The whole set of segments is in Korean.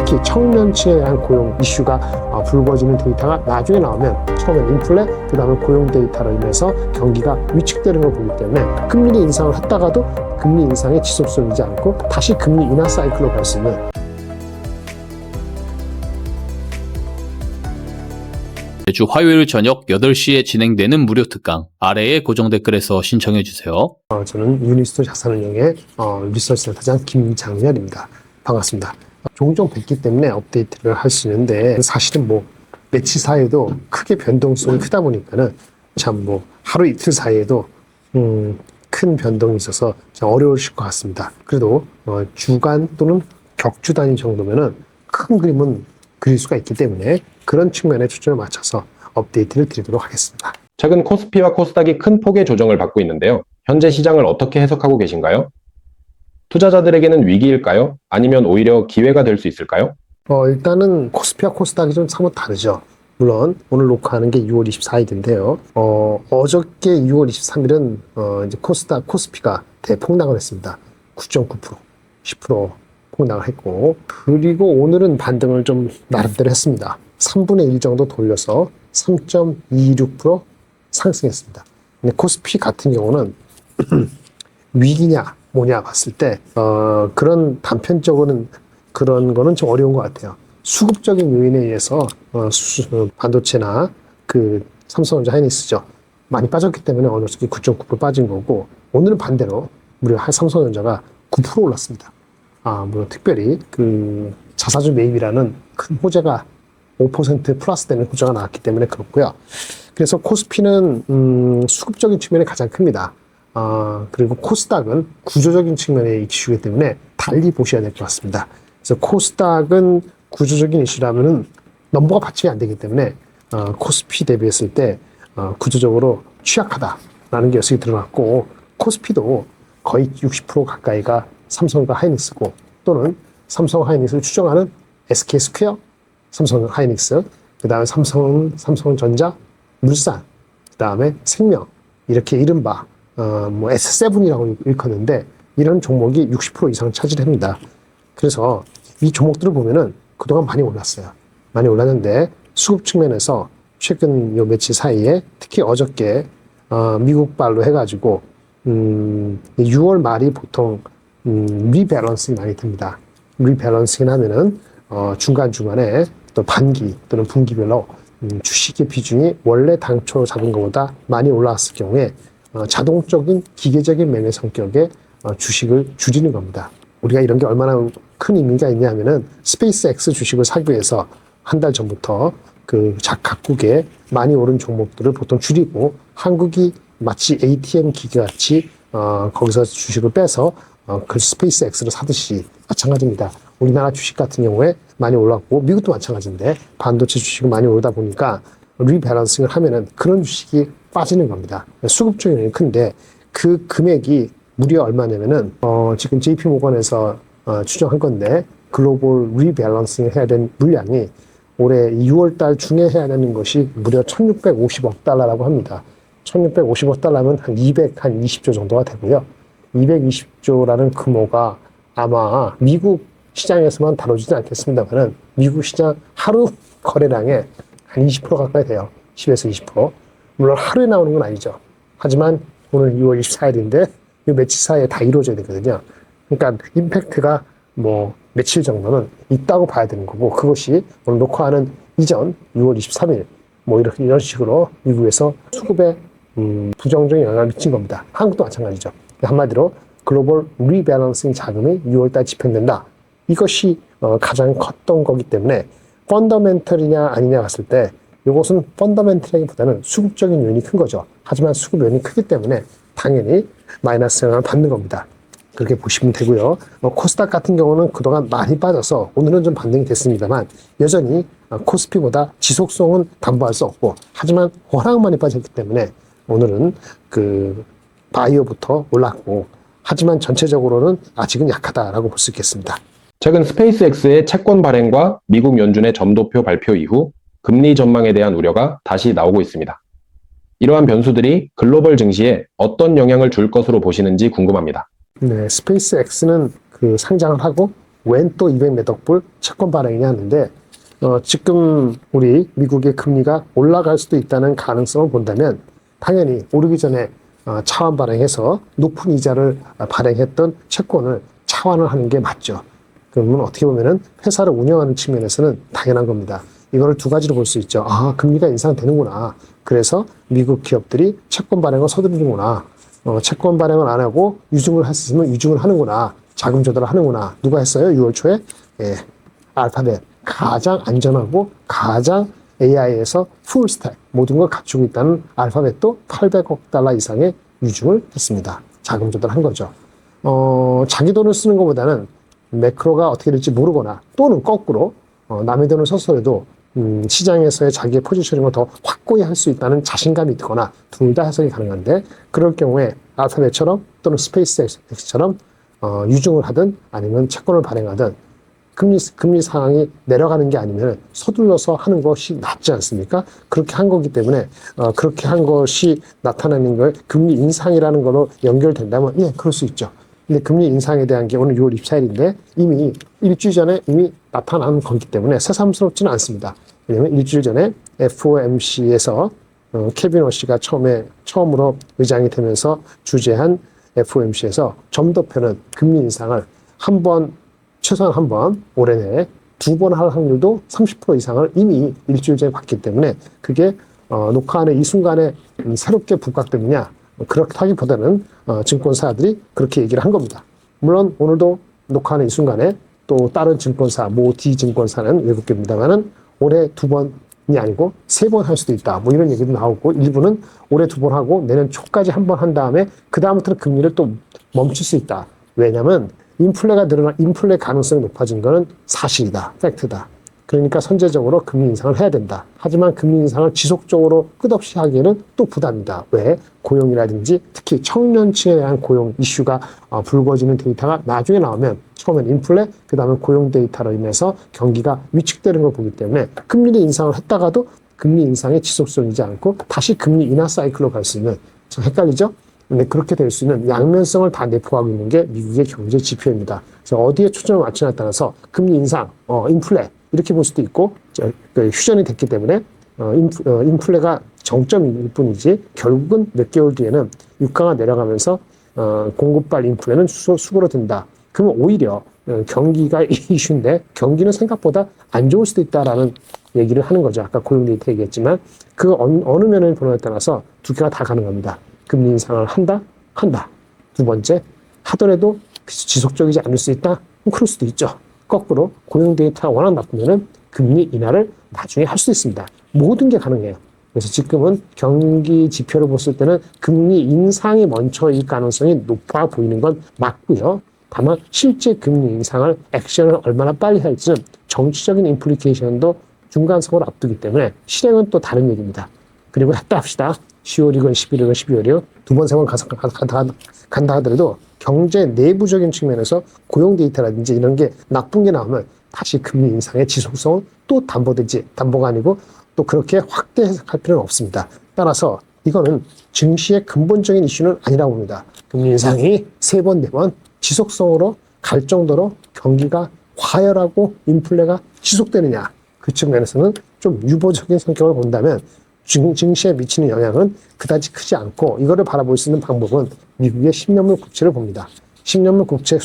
특히 청년층에 대한 고용 이슈가 불거지는 데이터가 나중에 나오면 처음엔 인플레, 그 다음에 고용 데이터로 인해서 경기가 위축되는 걸 보기 때문에 금리 인상을 했다가도 금리 인상의 지속성이지 않고 다시 금리 인하 사이클로 갈 수 있는 매주 화요일 저녁 8시에 진행되는 무료 특강 아래의 고정 댓글에서 신청해주세요. 저는 유니스토 자산운용의 리서치 센터장 김장렬입니다. 반갑습니다. 종종 뵙기 때문에 업데이트를 할 수 있는데 사실은 뭐 며칠 사이에도 크게 변동성이 크다 보니까는 참 뭐 하루 이틀 사이에도 큰 변동이 있어서 좀 어려우실 것 같습니다. 그래도 주간 또는 격주 단위 정도면은 큰 그림은 그릴 수가 있기 때문에 그런 측면에 초점을 맞춰서 업데이트를 드리도록 하겠습니다. 최근 코스피와 코스닥이 큰 폭의 조정을 받고 있는데요. 현재 시장을 어떻게 해석하고 계신가요? 투자자들에게는 위기일까요? 아니면 오히려 기회가 될 수 있을까요? 일단은 코스피와 코스닥이 좀 사뭇 다르죠. 물론 오늘 녹화하는 게 6월 24일인데요. 어저께 6월 23일은 이제 코스피가 대폭락을 했습니다. 9.9%, 10% 폭락을 했고, 그리고 오늘은 반등을 좀 나름대로 했습니다. 3분의 1 정도 돌려서 3.26% 상승했습니다. 근데 코스피 같은 경우는 위기냐 뭐냐 봤을 때 그런 단편적으로는 그런 거는 좀 어려운 것 같아요. 수급적인 요인에 의해서 반도체나 그 삼성전자 하이닉스죠. 많이 빠졌기 때문에 어느 정도 9.9% 빠진 거고, 오늘은 반대로 무려 삼성전자가 9% 올랐습니다. 물론 특별히 그 자사주 매입이라는 큰 호재가 5% 플러스 되는 호재가 나왔기 때문에 그렇고요. 그래서 코스피는 수급적인 측면이 가장 큽니다. 그리고 코스닥은 구조적인 측면의 이슈이기 때문에 달리 보셔야 될 것 같습니다. 그래서 코스닥은 구조적인 이슈라면은 넘버가 받침이 안 되기 때문에 코스피 대비했을 때 구조적으로 취약하다라는 게 여기서 드러났고, 코스피도 거의 60% 가까이가 삼성과 하이닉스고, 또는 삼성 하이닉스를 추정하는 SK 스퀘어, 삼성 하이닉스, 그 다음에 삼성전자, 물산, 그 다음에 생명, 이렇게 이른바 뭐 S7이라고 일컫는데 이런 종목이 60% 이상 차지합니다. 그래서 이 종목들을 보면은 그동안 많이 올랐어요. 많이 올랐는데 수급 측면에서 최근 요 며칠 사이에 특히 어저께 미국발로 해가지고 6월 말이 보통 리밸런싱이 많이 됩니다. 리밸런싱 하면은 중간중간에 또 반기 또는 분기별로 주식의 비중이 원래 당초 잡은 것보다 많이 올라왔을 경우에 자동적인 기계적인 매매 성격의 주식을 줄이는 겁니다. 우리가 이런 게 얼마나 큰 의미가 있냐면은 스페이스X 주식을 사기 위해서 한 달 전부터 그 각국의 많이 오른 종목들을 보통 줄이고, 한국이 마치 ATM 기계 같이 거기서 주식을 빼서 그 스페이스X를 사듯이 마찬가지입니다. 우리나라 주식 같은 경우에 많이 올랐고, 미국도 마찬가지인데 반도체 주식이 많이 오르다 보니까 리밸런싱을 하면은 그런 주식이 빠지는 겁니다. 수급적인 요인이 큰데 그 금액이 무려 얼마냐면은 지금 JP모건에서 추정한 건데, 글로벌 리밸런싱을 해야 되는 물량이 올해 6월 달 중에 해야 되는 것이 무려 1650억 달러라고 합니다. 1650억 달러면 한 220조 정도가 되고요. 220조라는 규모가 아마 미국 시장에서만 다뤄지지 않겠습니다만은 미국 시장 하루 거래량의 한 20% 가까이 돼요. 10에서 20%. 물론 하루에 나오는 건 아니죠. 하지만 오늘 6월 24일인데 이 며칠 사이에 다 이루어져야 되거든요. 그러니까 임팩트가 뭐 며칠 정도는 있다고 봐야 되는 거고, 그것이 오늘 녹화하는 이전 6월 23일 뭐 이런 식으로 미국에서 수급에 부정적인 영향을 미친 겁니다. 한국도 마찬가지죠. 한마디로 글로벌 리밸런싱 자금이 6월달 집행된다. 이것이 가장 컸던 거기 때문에 펀더멘털이냐 아니냐 봤을 때 이것은 펀더멘털이라기보다는 수급적인 요인이 큰 거죠. 하지만 수급 요인이 크기 때문에 당연히 마이너스 영향을 받는 겁니다. 그렇게 보시면 되고요. 코스닥 같은 경우는 그동안 많이 빠져서 오늘은 좀 반등이 됐습니다만 여전히 코스피보다 지속성은 담보할 수 없고, 하지만 워낙 많이 빠졌기 때문에 오늘은 그 바이오부터 올랐고, 하지만 전체적으로는 아직은 약하다라고 볼 수 있겠습니다. 최근 스페이스X의 채권 발행과 미국 연준의 점도표 발표 이후 금리 전망에 대한 우려가 다시 나오고 있습니다. 이러한 변수들이 글로벌 증시에 어떤 영향을 줄 것으로 보시는지 궁금합니다. 네, 스페이스X는 그 상장을 하고 웬 또 200몇 불 채권 발행이냐 하는데 지금 우리 미국의 금리가 올라갈 수도 있다는 가능성을 본다면 당연히 오르기 전에 차환 발행해서 높은 이자를 발행했던 채권을 차환을 하는 게 맞죠. 그러면 어떻게 보면은 회사를 운영하는 측면에서는 당연한 겁니다. 이거를 두 가지로 볼 수 있죠. 아, 금리가 인상되는구나. 그래서 미국 기업들이 채권 발행을 서두르는구나. 채권 발행을 안 하고 유증을 할 수 있으면 유증을 하는구나. 자금 조달을 하는구나. 누가 했어요? 6월 초에? 예, 알파벳. 가장 안전하고 가장 AI에서 풀스택 모든 걸 갖추고 있다는 알파벳도 800억 달러 이상의 유증을 했습니다. 자금 조달한 거죠. 자기 돈을 쓰는 것보다는 매크로가 어떻게 될지 모르거나 또는 거꾸로 남의 돈을 써서라도 시장에서의 자기의 포지셔닝을 더 확고히 할 수 있다는 자신감이 있거나 둘 다 해석이 가능한데 그럴 경우에 알파벳처럼 또는 스페이스X처럼 유증을 하든 아니면 채권을 발행하든 금리 상황이 내려가는 게 아니면 서둘러서 하는 것이 낫지 않습니까? 그렇게 한 거기 때문에 그렇게 한 것이 나타나는 걸 금리 인상이라는 걸로 연결된다면 예, 그럴 수 있죠. 근데 금리 인상에 대한 게 오늘 6월 24일인데 이미 일주일 전에 이미 나타난 거기 때문에 새삼스럽지는 않습니다. 왜냐하면 일주일 전에 FOMC에서 케빈 워시가 처음으로 의장이 되면서 주재한 FOMC에서 점도표는 금리 인상을 최소한 한 번, 올해 내에 2번 할 확률도 30% 이상을 이미 일주일 전에 봤기 때문에 그게 녹화하는 이 순간에 새롭게 부각되느냐 그렇다기보다는 증권사들이 그렇게 얘기를 한 겁니다. 물론 오늘도 녹화하는 이 순간에 또 다른 증권사, 모 D 증권사는 외국계입니다만은 올해 2번이 아니고 3번 할 수도 있다. 뭐 이런 얘기도 나오고 일부는 올해 2번 하고 내년 초까지 한 번 한 다음에 그 다음부터는 금리를 또 멈출 수 있다. 왜냐하면 인플레 가능성이 높아진 것은 사실이다. 팩트다. 그러니까 선제적으로 금리 인상을 해야 된다. 하지만 금리 인상을 지속적으로 끝없이 하기에는 또 부담이다. 왜? 고용이라든지 특히 청년층에 대한 고용 이슈가 불거지는 데이터가 나중에 나오면 처음엔 인플레, 그 다음에 고용 데이터로 인해서 경기가 위축되는 걸 보기 때문에 금리 인상을 했다가도 금리 인상의 지속성이지 않고 다시 금리 인하 사이클로 갈 수 있는 좀 헷갈리죠? 근데 그렇게 될 수 있는 양면성을 다 내포하고 있는 게 미국의 경제 지표입니다. 그래서 어디에 초점을 맞추냐에 따라서 금리 인상, 인플레 이렇게 볼 수도 있고 휴전이 됐기 때문에 인플레가 정점일 뿐이지 결국은 몇 개월 뒤에는 유가가 내려가면서 공급발 인플레는 수그러든다. 그러면 오히려 경기가 이슈인데 경기는 생각보다 안 좋을 수도 있다라는 얘기를 하는 거죠. 아까 고용 데이터 얘기했지만 그 어느 면을 보느냐에 따라서 두 개가 다 가능합니다. 금리 인상을 한다. 두 번째, 하더라도 지속적이지 않을 수 있다? 그럴 수도 있죠. 거꾸로 고용 데이터가 워낙 나쁘면은 금리 인하를 나중에 할 수 있습니다. 모든 게 가능해요. 그래서 지금은 경기 지표를 봤을 때는 금리 인상이 먼저일 가능성이 높아 보이는 건 맞고요. 다만 실제 금리 인상을 액션을 얼마나 빨리 할지는 정치적인 임플리케이션도 중간성을 앞두기 때문에 실행은 또 다른 얘기입니다. 그리고 했다 합시다. 10월이건 11월이건 12월이요. 두 번, 세 번 간다 하더라도 경제 내부적인 측면에서 고용 데이터라든지 이런 게 나쁜 게 나오면 다시 금리 인상의 지속성은 또 담보가 아니고 또 그렇게 확대 해석할 필요는 없습니다. 따라서 이거는 증시의 근본적인 이슈는 아니라고 봅니다. 금리 인상이 3번, 4번 지속성으로 갈 정도로 경기가 과열하고 인플레가 지속되느냐. 그 측면에서는 좀 유보적인 성격을 본다면 증시에 미치는 영향은 그다지 크지 않고 이거를 바라볼 수 있는 방법은 미국의 10년물 국채를 봅니다. 10년물 국채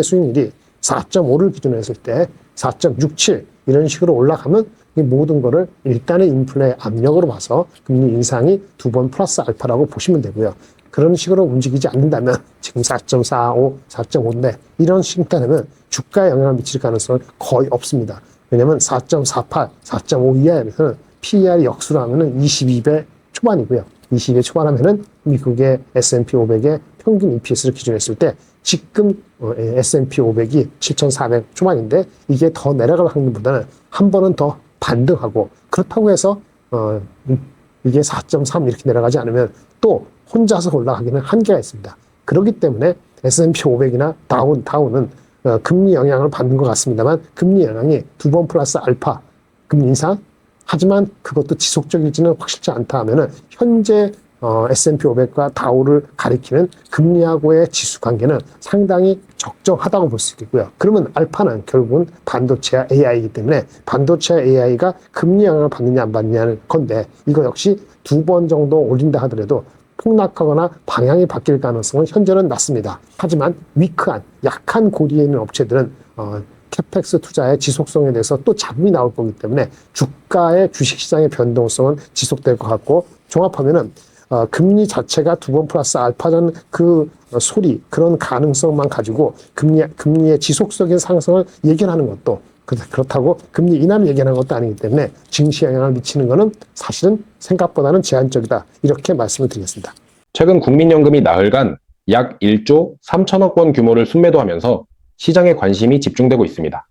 수익률이 4.5를 기준으로 했을 때 4.67 이런 식으로 올라가면 이 모든 거를 일단의 인플레 압력으로 봐서 금리 인상이 2번 플러스 알파라고 보시면 되고요. 그런 식으로 움직이지 않는다면 지금 4.45, 4.5인데 이런 식이라면 주가에 영향을 미칠 가능성은 거의 없습니다. 왜냐하면 4.48, 4.5 이하에서는 PER이 역수로 하면은 22배 초반이고요. 22배 초반하면은 미국의 S&P 500의 평균 EPS를 기준했을 때 지금 S&P 500이 7,400 초반인데 이게 더 내려갈 확률보다는 한 번은 더 반등하고 그렇다고 해서 이게 4.3 이렇게 내려가지 않으면 또 혼자서 올라가기는 한계가 있습니다. 그렇기 때문에 S&P 500이나 다우는 금리 영향을 받는 것 같습니다만 금리 영향이 2번 플러스 알파 금리 인상 하지만 그것도 지속적이지는 확실치 않다 하면은 현재 S&P 500과 다우를 가리키는 금리하고의 지수 관계는 상당히 적정하다고 볼 수 있겠고요. 그러면 알파는 결국은 반도체와 AI이기 때문에 반도체와 AI가 금리 영향을 받느냐 안 받느냐는 건데 이거 역시 2번 정도 올린다 하더라도 폭락하거나 방향이 바뀔 가능성은 현재는 낮습니다. 하지만 위크한, 약한 고리에 있는 업체들은 캐펙스 투자의 지속성에 대해서 또 잡음이 나올 거기 때문에 주가의 주식시장의 변동성은 지속될 것 같고 종합하면은 금리 자체가 2번 플러스 알파라는 그 소리, 그런 가능성만 가지고 금리의 지속적인 상승을 예견하는 것도 그렇다고 금리 인하를 예견하는 것도 아니기 때문에 증시에 영향을 미치는 것은 사실은 생각보다는 제한적이다. 이렇게 말씀을 드리겠습니다. 최근 국민연금이 나흘간 약 1조 3천억 원 규모를 순매도하면서 시장에 관심이 집중되고 있습니다.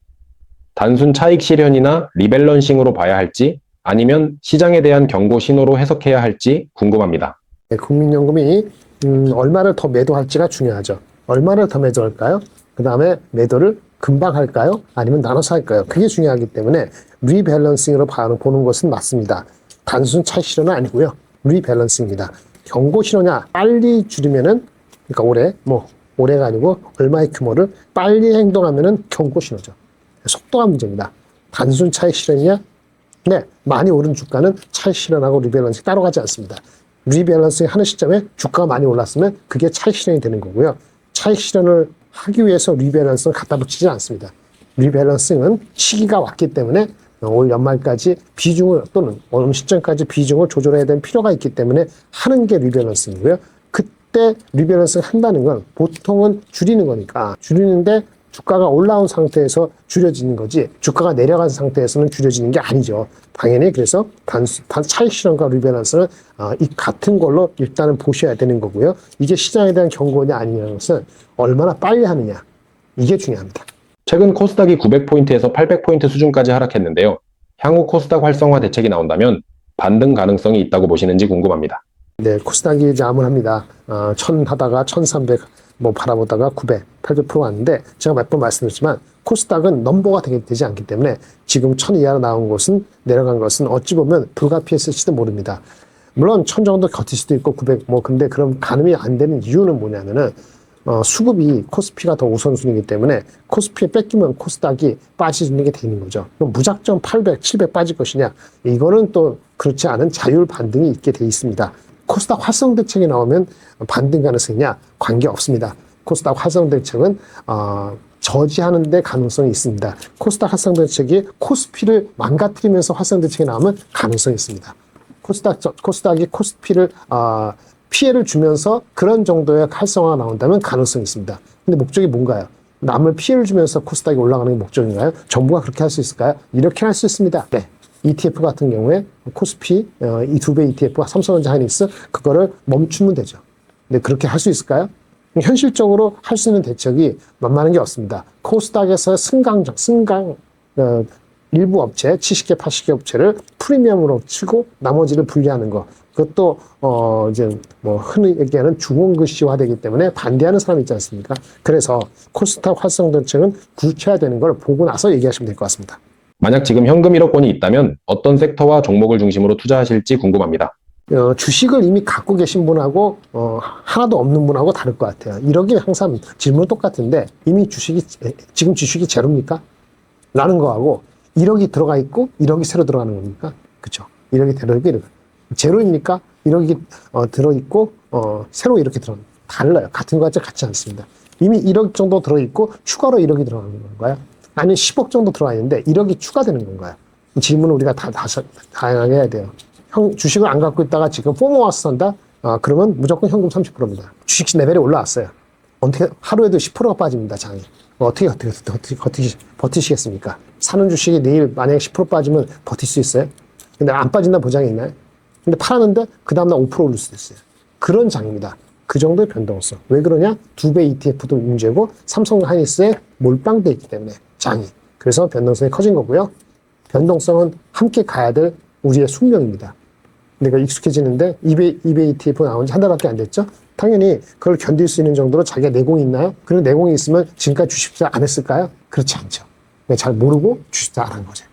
단순 차익 실현이나 리밸런싱으로 봐야 할지 아니면 시장에 대한 경고 신호로 해석해야 할지 궁금합니다. 네, 국민연금이 얼마를 더 매도할지가 중요하죠. 얼마를 더 매도할까요? 그 다음에 매도를 금방 할까요? 아니면 나눠서 할까요? 그게 중요하기 때문에 리밸런싱으로 보는 것은 맞습니다. 단순 차익 실현은 아니고요. 리밸런싱입니다. 경고 신호냐? 빨리 줄이면은 그러니까 올해가 아니고 얼마의 규모를 빨리 행동하면은 경고 신호죠. 속도가 문제입니다. 단순 차익 실현이냐? 네, 많이 오른 주가는 차익 실현하고 리밸런싱 따로 가지 않습니다. 리밸런싱 하는 시점에 주가가 많이 올랐으면 그게 차익 실현이 되는 거고요. 차익 실현을 하기 위해서 리밸런싱을 갖다 붙이지 않습니다. 리밸런싱은 시기가 왔기 때문에 올 연말까지 비중을 또는 어느 시점까지 비중을 조절해야 되는 필요가 있기 때문에 하는 게 리밸런싱이고요. 그때 리밸런싱 한다는 건 보통은 줄이는 거니까 줄이는데 주가가 올라온 상태에서 줄여지는 거지 주가가 내려간 상태에서는 줄여지는 게 아니죠. 당연히 그래서 차익 실현과 리밸런스는 이 같은 걸로 일단은 보셔야 되는 거고요. 이게 시장에 대한 경고냐 아니냐는 것은 얼마나 빨리 하느냐 이게 중요합니다. 최근 코스닥이 900포인트에서 800포인트 수준까지 하락했는데요. 향후 코스닥 활성화 대책이 나온다면 반등 가능성이 있다고 보시는지 궁금합니다. 네, 코스닥이 이제 암울합니다. 1000 하다가 1300 바라보다가 900, 800% 왔는데 제가 몇 번 말씀드렸지만 코스닥은 넘버가 되지 않기 때문에 지금 1000 이하로 나온 것은 내려간 것은 어찌 보면 불가피했을지도 모릅니다. 물론 1000 정도 버틸 수도 있고 900 근데 그럼 가늠이 안 되는 이유는 뭐냐면은 수급이 코스피가 더 우선순위이기 때문에 코스피에 뺏기면 코스닥이 빠지는 게 되는 거죠. 그럼 무작정 800, 700 빠질 것이냐? 이거는 또 그렇지 않은 자율 반등이 있게 돼 있습니다. 코스닥 활성 대책이 나오면 반등 가능성이냐? 관계 없습니다. 코스닥 활성 대책은 저지하는 데 가능성이 있습니다. 코스닥 활성 대책이 코스피를 망가뜨리면서 활성 대책이 나오면 가능성이 있습니다. 코스닥이 코스피를 피해를 주면서 그런 정도의 활성화가 나온다면 가능성이 있습니다. 근데 목적이 뭔가요? 남을 피해를 주면서 코스닥이 올라가는 게 목적인가요? 정부가 그렇게 할 수 있을까요? 이렇게 할 수 있습니다. 네. ETF 같은 경우에 코스피 이 2배 ETF와 삼성전자 하이닉스 그거를 멈추면 되죠. 근데 그렇게 할 수 있을까요? 현실적으로 할 수 있는 대책이 만만한 게 없습니다. 코스닥에서 승강 일부 업체 70개 80개 업체를 프리미엄으로 치고 나머지를 분리하는 거 그것도 이제 흔히 얘기하는 중원글씨화되기 때문에 반대하는 사람이 있지 않습니까? 그래서 코스닥 활성 대책은 구체화되는 걸 보고 나서 얘기하시면 될 것 같습니다. 만약 지금 현금 1억 원이 있다면 어떤 섹터와 종목을 중심으로 투자하실지 궁금합니다. 주식을 이미 갖고 계신 분하고 하나도 없는 분하고 다를 것 같아요. 1억이 항상 질문은 똑같은데 이미 지금 주식이 제로입니까? 라는 거하고 1억이 들어가 있고 1억이 새로 들어가는 겁니까? 그렇죠. 1억이 들어있고 1억. 제로입니까? 1억이 들어있고 새로 이렇게 들어가는 달라요. 같은 것 같지 않습니다. 이미 1억 정도 들어있고 추가로 1억이 들어가는 건가요? 아니면 10억 정도 들어와 있는데 1억이 추가되는 건가요? 질문을 우리가 다양하게 해야 돼요. 주식을 안 갖고 있다가 지금 포모 와서 산다? 그러면 무조건 현금 30%입니다. 주식 레벨이 올라왔어요. 어떻게 하루에도 10%가 빠집니다. 장이. 어떻게 버티시겠습니까? 사는 주식이 내일 만약에 10% 빠지면 버틸 수 있어요? 근데 안 빠진다는 보장이 있나요? 근데 팔았는데 그 다음날 5% 오를 수도 있어요. 그런 장입니다. 그 정도의 변동성. 왜 그러냐? 2배 ETF도 문제고 삼성 하이닉스에 몰빵돼 있기 때문에 장이. 그래서 변동성이 커진 거고요. 변동성은 함께 가야 될 우리의 숙명입니다. 내가 익숙해지는데 2배 ETF 나온 지 한 달밖에 안 됐죠? 당연히 그걸 견딜 수 있는 정도로 자기가 내공이 있나요? 그런 내공이 있으면 지금까지 주식 투자 안 했을까요? 그렇지 않죠. 잘 모르고 주식 투자 안 한 거죠.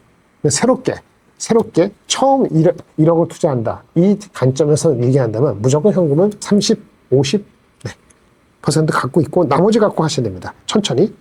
새롭게 새롭게 처음 1억을 투자한다. 이 관점에서 얘기한다면 무조건 현금은 30, 50, 퍼센트 갖고 있고 나머지 갖고 하셔야 됩니다. 천천히.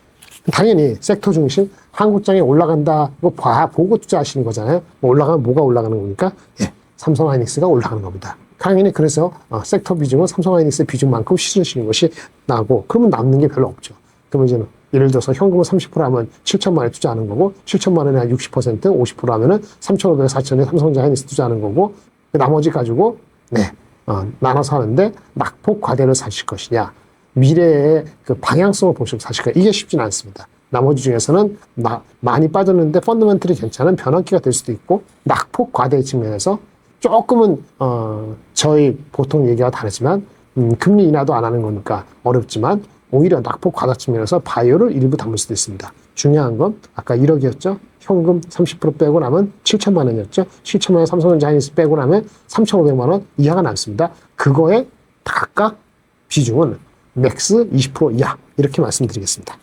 당연히 섹터 중심 한국장에 올라간다고 보고 투자하시는 거잖아요. 올라가면 뭐가 올라가는 겁니까? 예, 삼성하이닉스가 올라가는 겁니다. 당연히 그래서 섹터 비중은 삼성하이닉스 비중만큼 실으시는 것이 나고 그러면 남는 게 별로 없죠. 그러면 이제 예를 들어서 현금을 30% 하면 7천만 원에 투자하는 거고 7천만 원에 한 60%, 50% 하면은 3,500, 4,000에 삼성하이닉스 투자하는 거고 나머지 가지고 나눠서 하는데 낙폭 과대를 사실 것이냐 미래의 그 방향성을 보시고 사실 이게 쉽지는 않습니다. 나머지 중에서는 많이 빠졌는데 펀더멘털이 괜찮은 변환기가 될 수도 있고 낙폭 과대 측면에서 조금은 저희 보통 얘기와 다르지만 금리 인하도 안 하는 거니까 어렵지만 오히려 낙폭 과다 측면에서 바이오를 일부 담을 수도 있습니다. 중요한 건 아까 1억이었죠. 현금 30% 빼고 나면 7천만 원이었죠. 7천만 원 삼성전자 하이닉스 빼고 나면 3,500만 원 이하가 남습니다. 그거의 각각 비중은 맥스 20% 이하 이렇게 말씀드리겠습니다.